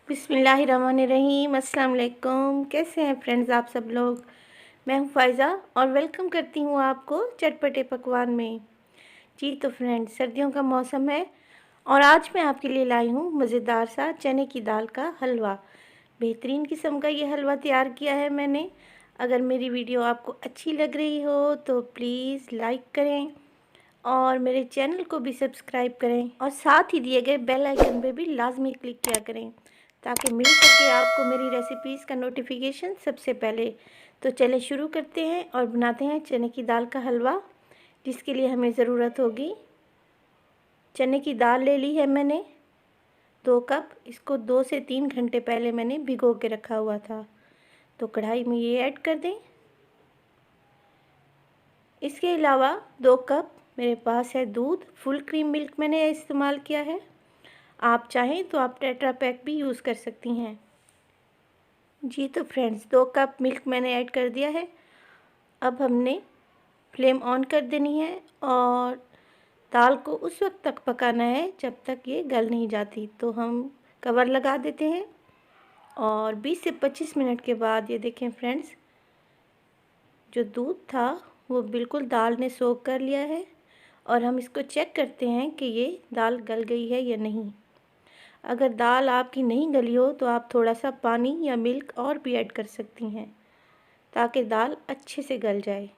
बिस्मिल्लाहिर्रहमानिर्रहीम। अस्सलाम वालेकुम। कैसे हैं फ्रेंड्स आप सब लोग। मैं हूं फ़ायज़ा और वेलकम करती हूं आपको चटपटे पकवान में। जी तो फ्रेंड्स, सर्दियों का मौसम है और आज मैं आपके लिए लाई हूं मज़ेदार सा चने की दाल का हलवा। बेहतरीन किस्म का ये हलवा तैयार किया है मैंने। अगर मेरी वीडियो आपको अच्छी लग रही हो तो प्लीज़ लाइक करें और मेरे चैनल को भी सब्सक्राइब करें और साथ ही दिए गए बेल आइकन पे भी लाजमी क्लिक किया करें ताकि मिल सके आपको मेरी रेसिपीज़ का नोटिफिकेशन सबसे पहले। तो चलें शुरू करते हैं और बनाते हैं चने की दाल का हलवा। जिसके लिए हमें ज़रूरत होगी, चने की दाल ले ली है मैंने 2 कप। इसको 2 से 3 घंटे पहले मैंने भिगो के रखा हुआ था। तो कढ़ाई में ये ऐड कर दें। इसके अलावा 2 कप मेरे पास है दूध, फुल क्रीम मिल्क मैंने इस्तेमाल किया है। आप चाहें तो आप टेट्रा पैक भी यूज़ कर सकती हैं। जी तो फ्रेंड्स, 2 कप मिल्क मैंने ऐड कर दिया है। अब हमने फ्लेम ऑन कर देनी है और दाल को उस वक्त तक पकाना है जब तक ये गल नहीं जाती। तो हम कवर लगा देते हैं और 20 से 25 मिनट के बाद ये देखें फ्रेंड्स, जो दूध था वो बिल्कुल दाल ने सोख कर लिया है। और हम इसको चेक करते हैं कि ये दाल गल गई है या नहीं। अगर दाल आपकी नहीं गली हो तो आप थोड़ा सा पानी या मिल्क और भी ऐड कर सकती हैं ताकि दाल अच्छे से गल जाए।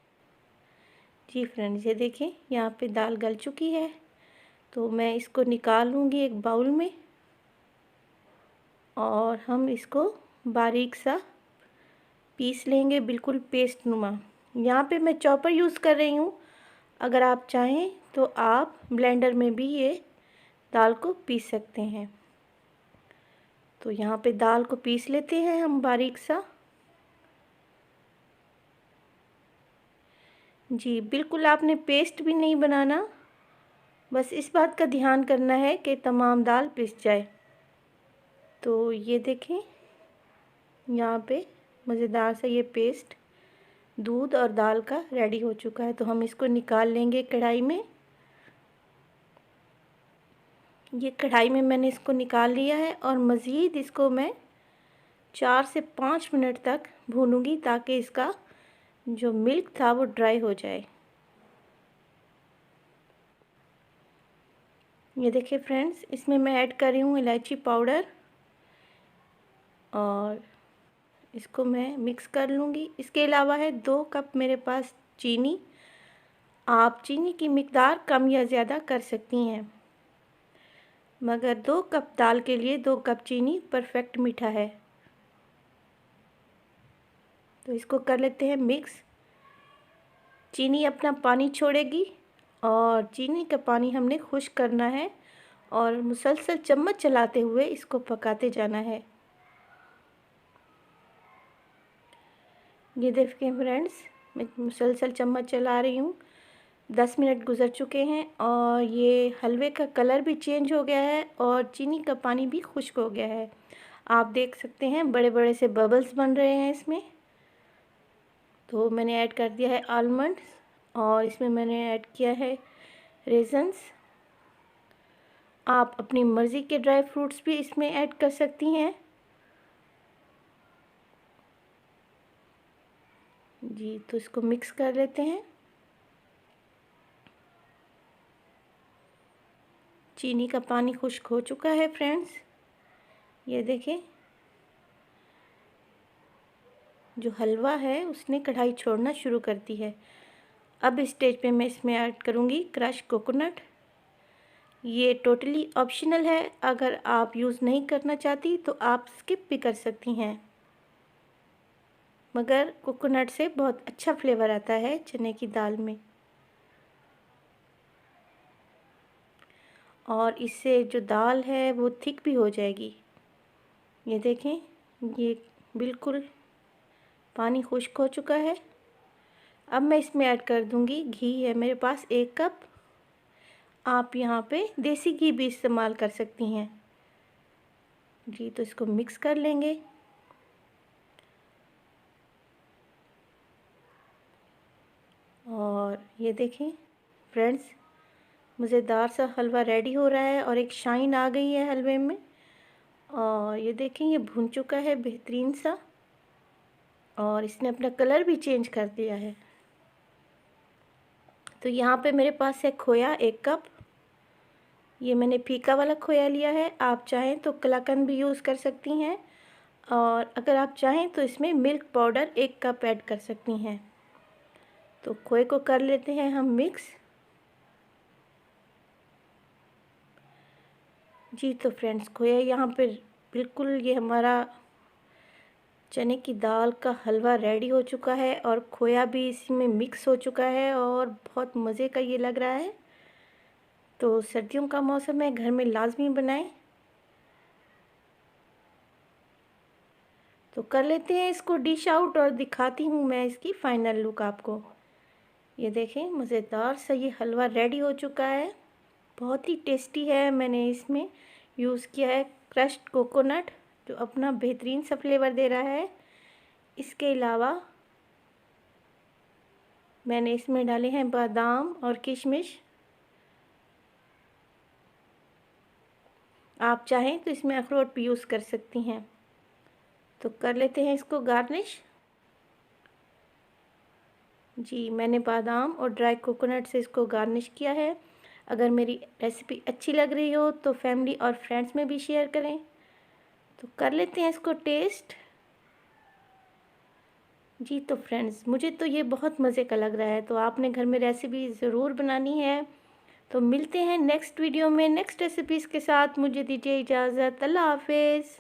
जी फ्रेंड्स, ये देखें यहाँ पे दाल गल चुकी है। तो मैं इसको निकाल लूँगी एक बाउल में और हम इसको बारीक सा पीस लेंगे, बिल्कुल पेस्ट नुमा। यहाँ पे मैं चॉपर यूज़ कर रही हूँ। अगर आप चाहें तो आप ब्लेंडर में भी ये दाल को पीस सकते हैं। तो यहाँ पे दाल को पीस लेते हैं हम बारीक सा। जी बिल्कुल, आपने पेस्ट भी नहीं बनाना, बस इस बात का ध्यान करना है कि तमाम दाल पिस जाए। तो ये देखें यहाँ पे मज़ेदार सा ये पेस्ट दूध और दाल का रेडी हो चुका है। तो हम इसको निकाल लेंगे कढ़ाई में। ये कढ़ाई में मैंने इसको निकाल लिया है और मज़ीद इसको मैं 4 से 5 मिनट तक भूनूंगी ताकि इसका जो मिल्क था वो ड्राई हो जाए। ये देखिए फ्रेंड्स, इसमें मैं ऐड कर रही हूँ इलायची पाउडर और इसको मैं मिक्स कर लूँगी। इसके अलावा है 2 कप मेरे पास चीनी। आप चीनी की मिकदार कम या ज़्यादा कर सकती हैं, मगर 2 कप दाल के लिए 2 कप चीनी परफेक्ट मीठा है। तो इसको कर लेते हैं मिक्स। चीनी अपना पानी छोड़ेगी और चीनी का पानी हमने खुश्क करना है और मुसलसल चम्मच चलाते हुए इसको पकाते जाना है। ये देखिए फ्रेंड्स, मैं मुसलसल चम्मच चला रही हूँ। 10 मिनट गुज़र चुके हैं और ये हलवे का कलर भी चेंज हो गया है और चीनी का पानी भी खुश्क हो गया है। आप देख सकते हैं बड़े बड़े से बबल्स बन रहे हैं इसमें। तो मैंने ऐड कर दिया है आलमंड्स और इसमें मैंने ऐड किया है रेज़न्स। आप अपनी मर्ज़ी के ड्राई फ्रूट्स भी इसमें ऐड कर सकती हैं। जी तो इसको मिक्स कर लेते हैं। चीनी का पानी खुश्क हो चुका है फ्रेंड्स। ये देखें, जो हलवा है उसने कढ़ाई छोड़ना शुरू कर दी है। अब इस स्टेज पे मैं इसमें ऐड करूँगी क्रश कोकोनट। ये टोटली ऑप्शनल है, अगर आप यूज़ नहीं करना चाहती तो आप स्किप भी कर सकती हैं, मगर कोकोनट से बहुत अच्छा फ्लेवर आता है चने की दाल में और इससे जो दाल है वो थिक भी हो जाएगी। ये देखें, ये बिल्कुल पानी खुश्क हो चुका है। अब मैं इसमें ऐड कर दूंगी घी। है मेरे पास 1 कप। आप यहाँ पे देसी घी भी इस्तेमाल कर सकती हैं। जी तो इसको मिक्स कर लेंगे और ये देखें फ्रेंड्स, मज़ेदार सा हलवा रेडी हो रहा है और एक शाइन आ गई है हलवे में और ये देखें ये भुन चुका है बेहतरीन सा, और इसने अपना कलर भी चेंज कर दिया है। तो यहाँ पे मेरे पास है खोया 1 कप। ये मैंने फीका वाला खोया लिया है, आप चाहें तो कलाकंद भी यूज़ कर सकती हैं, और अगर आप चाहें तो इसमें मिल्क पाउडर 1 कप ऐड कर सकती हैं। तो खोए को कर लेते हैं हम मिक्स। जी तो फ्रेंड्स, खोया यहाँ पर बिल्कुल ये हमारा चने की दाल का हलवा रेडी हो चुका है, और खोया भी इसमें मिक्स हो चुका है, और बहुत मज़े का ये लग रहा है। तो सर्दियों का मौसम है, घर में लाजमी बनाएं। तो कर लेते हैं इसको डिश आउट, और दिखाती हूँ मैं इसकी फ़ाइनल लुक आपको। ये देखें मज़ेदार सा ये हलवा रेडी हो चुका है, बहुत ही टेस्टी है। मैंने इसमें यूज़ किया है क्रश्ड कोकोनट, जो अपना बेहतरीन सा फ्लेवर दे रहा है। इसके अलावा मैंने इसमें डाले हैं बादाम और किशमिश। आप चाहें तो इसमें अखरोट भी यूज़ कर सकती हैं। तो कर लेते हैं इसको गार्निश। जी मैंने बादाम और ड्राई कोकोनट से इसको गार्निश किया है। अगर मेरी रेसिपी अच्छी लग रही हो तो फैमिली और फ्रेंड्स में भी शेयर करें। तो कर लेते हैं इसको टेस्ट। जी तो फ्रेंड्स, मुझे तो ये बहुत मज़े का लग रहा है, तो आपने घर में रेसिपी ज़रूर बनानी है। तो मिलते हैं नेक्स्ट वीडियो में नेक्स्ट रेसिपीज़ के साथ। मुझे दीजिए इजाज़त। अल्लाह हाफ़िज़।